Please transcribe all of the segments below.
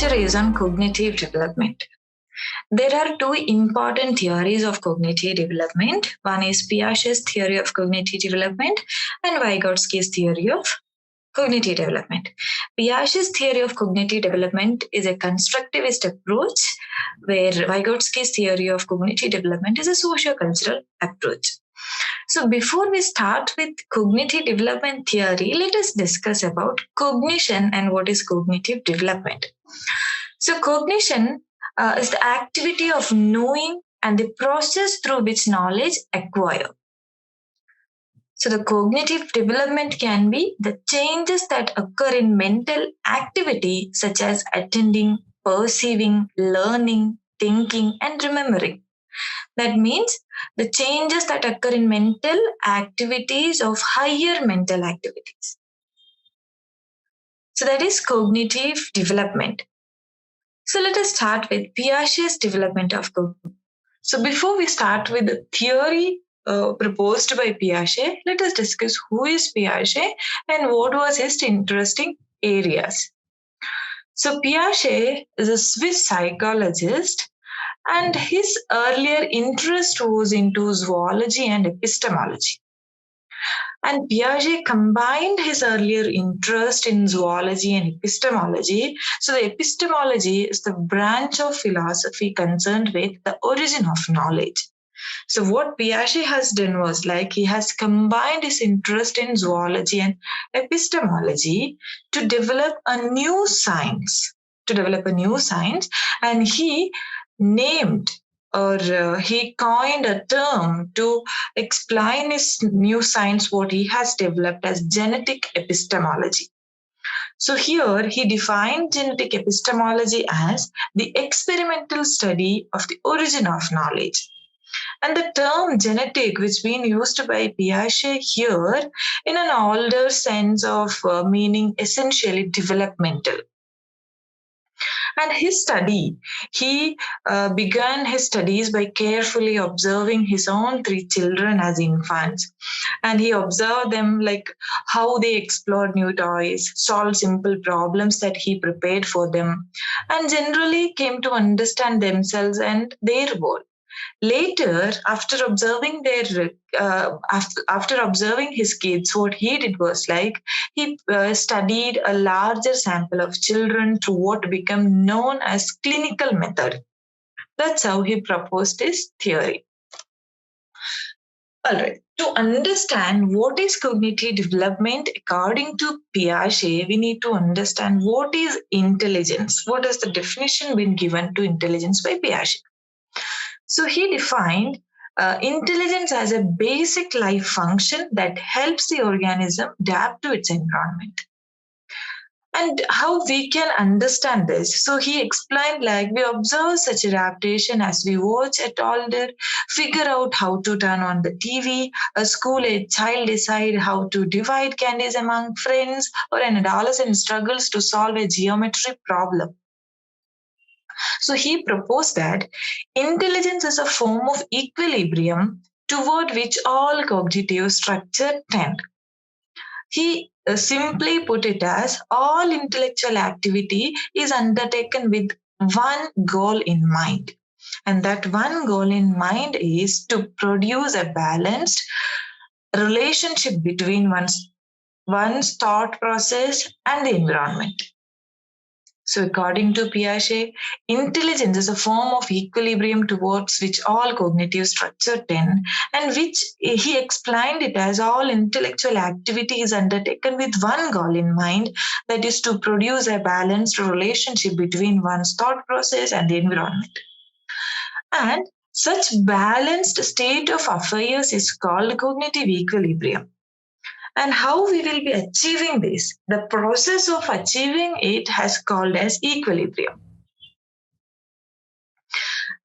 lecture is on cognitive development. There are two important theories of cognitive development. One is Piaget's theory of cognitive development and Vygotsky's theory of cognitive development. Piaget's theory of cognitive development is a constructivist approach, where Vygotsky's theory of cognitive development is a socio-cultural approach. So before we start with cognitive development theory, let us discuss about cognition and what is cognitive development. So cognition is the activity of knowing and the process through which knowledge acquire. So the cognitive development can be the changes that occur in mental activity such as attending, perceiving, learning, thinking, and remembering. That means the changes that occur in mental activities of higher mental activities. So that is cognitive development. So let us start with Piaget's development of cognition. So before we start with the theory proposed by Piaget, let us discuss who is Piaget and what was his interesting areas. So Piaget is a Swiss psychologist, and his earlier interest was into zoology and epistemology. And Piaget combined his earlier interest in zoology and epistemology. So the epistemology is the branch of philosophy concerned with the origin of knowledge. So what Piaget has done was he has combined his interest in zoology and epistemology to develop a new science. And he named he coined a term to explain his new science, what he has developed as genetic epistemology. So here he defined genetic epistemology as the experimental study of the origin of knowledge. And the term genetic, which being used by Piaget here in an older sense of meaning essentially developmental. And his study, he began his studies by carefully observing his own 3 children as infants. And he observed them how they explored new toys, solved simple problems that he prepared for them, and generally came to understand themselves and their world. Later, after observing his kids, what he did was he studied a larger sample of children through what became known as clinical method. That's how he proposed his theory. All right. To understand what is cognitive development, according to Piaget, we need to understand what is intelligence. What is the definition been given to intelligence by Piaget? So he defined intelligence as a basic life function that helps the organism adapt to its environment. And how we can understand this? So he explained we observe such adaptation as we watch a toddler figure out how to turn on the TV, a school-age child decide how to divide candies among friends, or an adolescent struggles to solve a geometry problem. So he proposed that intelligence is a form of equilibrium toward which all cognitive structure tend. He simply put it as all intellectual activity is undertaken with one goal in mind. And that one goal in mind is to produce a balanced relationship between one's thought process and the environment. So according to Piaget, intelligence is a form of equilibrium towards which all cognitive structure tend, and which he explained it as all intellectual activity is undertaken with one goal in mind, that is to produce a balanced relationship between one's thought process and the environment. And such balanced state of affairs is called cognitive equilibrium. And how we will be achieving this? The process of achieving it has called as equilibrium.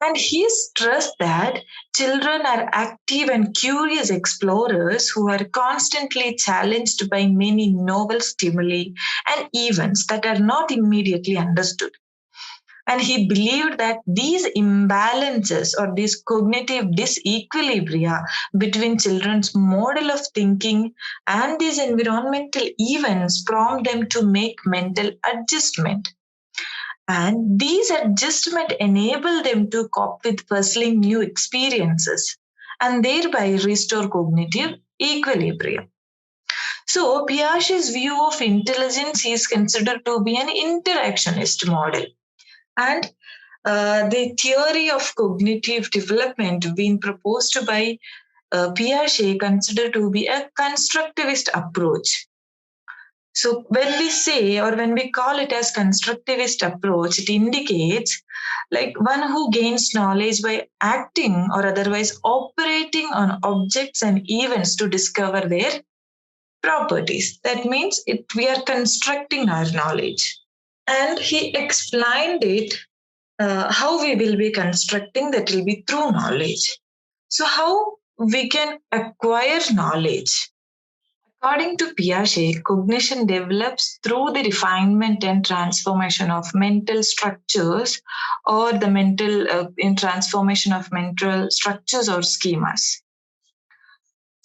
And he stressed that children are active and curious explorers who are constantly challenged by many novel stimuli and events that are not immediately understood. And he believed that these imbalances or these cognitive disequilibria between children's model of thinking and these environmental events prompt them to make mental adjustment. And these adjustments enable them to cope with pursuing new experiences and thereby restore cognitive equilibrium. So, Piaget's view of intelligence is considered to be an interactionist model. And the theory of cognitive development being proposed by Piaget considered to be a constructivist approach. So when we say or when we call it as constructivist approach, it indicates like one who gains knowledge by acting or otherwise operating on objects and events to discover their properties. That means we are constructing our knowledge. And he explained it how we will be constructing that will be through knowledge. So how we can acquire knowledge? According to Piaget, cognition develops through the refinement and transformation of mental structures or the in transformation of mental structures or schemas.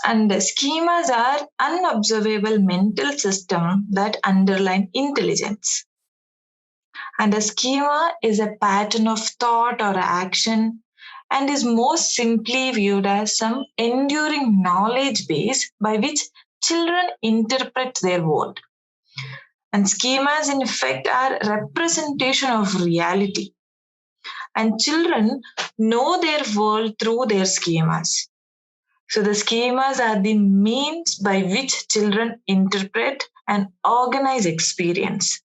And the schemas are unobservable mental system that underline intelligence. And a schema is a pattern of thought or action and is most simply viewed as some enduring knowledge base by which children interpret their world. And schemas, in effect, are representation of reality. And children know their world through their schemas. So the schemas are the means by which children interpret and organize experience.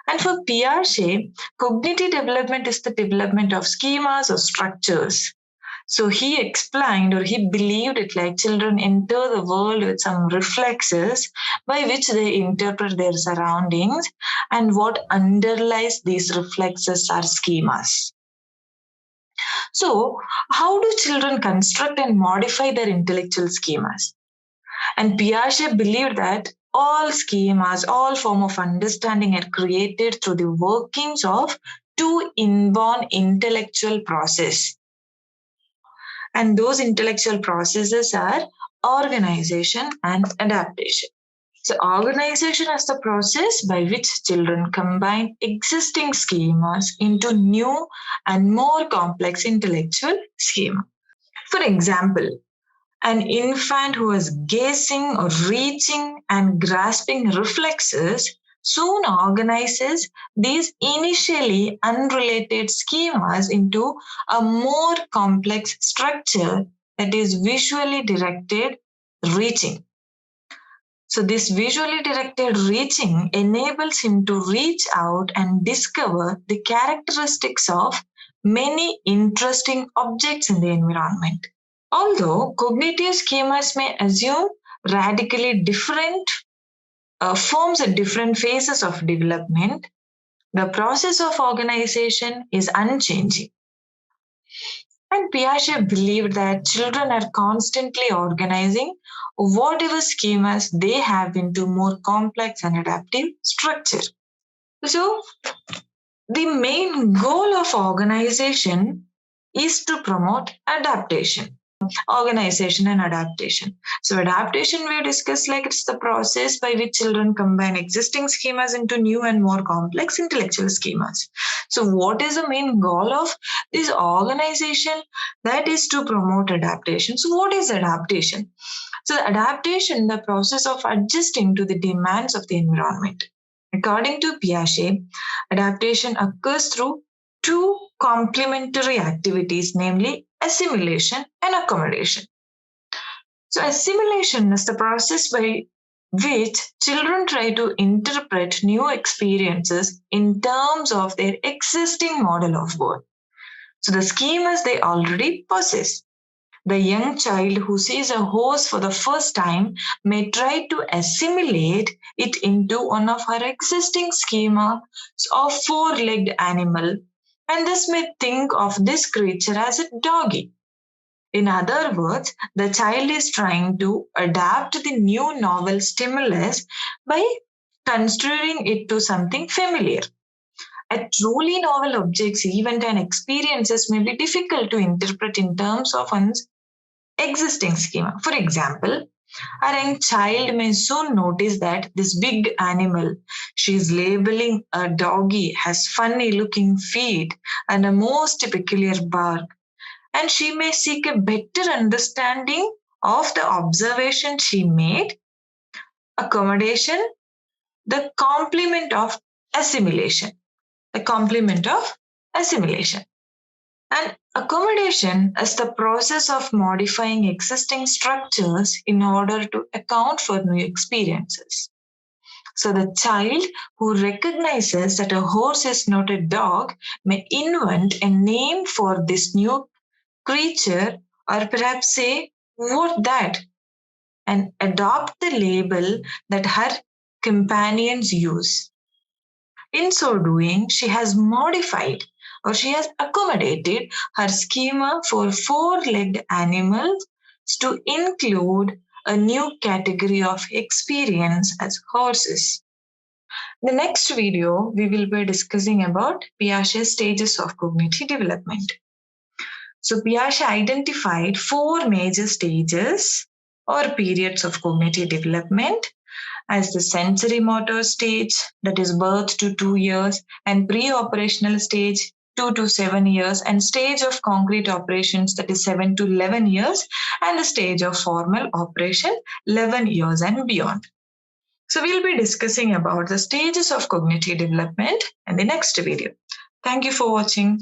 And for Piaget, cognitive development is the development of schemas or structures. So he explained or he believed it like children enter the world with some reflexes by which they interpret their surroundings, and what underlies these reflexes are schemas. So, how do children construct and modify their intellectual schemas? And Piaget believed that all schemas, all form of understanding are created through the workings of two inborn intellectual process. And those intellectual processes are organization and adaptation. So organization is the process by which children combine existing schemas into new and more complex intellectual schema. For example, an infant who is gazing or reaching and grasping reflexes soon organizes these initially unrelated schemas into a more complex structure that is visually directed reaching. So, this visually directed reaching enables him to reach out and discover the characteristics of many interesting objects in the environment. Although cognitive schemas may assume radically different forms at different phases of development, the process of organization is unchanging. And Piaget believed that children are constantly organizing whatever schemas they have into more complex and adaptive structure. So, the main goal of organization is to promote adaptation. Organization and adaptation. So adaptation we discussed like it's the process by which children combine existing schemas into new and more complex intellectual schemas. So what is the main goal of this organization? That is to promote adaptation. So what is adaptation? So adaptation, the process of adjusting to the demands of the environment. According to Piaget, adaptation occurs through two complementary activities, namely assimilation and accommodation. So, assimilation is the process by which children try to interpret new experiences in terms of their existing model of world. So, the schemas they already possess. The young child who sees a horse for the first time may try to assimilate it into one of her existing schemas of four-legged animal, and this may think of this creature as a doggy. In other words, the child is trying to adapt the new novel stimulus by considering it to something familiar. A truly novel object's event and experiences may be difficult to interpret in terms of one's existing schema. For example, A young child may soon notice that this big animal she's labeling a doggy has funny looking feet and a most peculiar bark, and she may seek a better understanding of the observation she made. Accommodation, the complement of assimilation. The complement of assimilation. And accommodation is the process of modifying existing structures in order to account for new experiences. So the child who recognizes that a horse is not a dog may invent a name for this new creature, or perhaps say, "What that?" and adopt the label that her companions use. In so doing, she has modified or she has accommodated her schema for four-legged animals to include a new category of experience as horses. In the next video, we will be discussing about Piaget's stages of cognitive development. So Piaget identified four major stages or periods of cognitive development as the sensory motor stage, that is birth to 2 years, and pre-operational stage 2 to 7 years, and stage of concrete operations, that is 7 to 11 years, and the stage of formal operation 11 years and beyond. So we'll be discussing about the stages of cognitive development in the next video. Thank you for watching.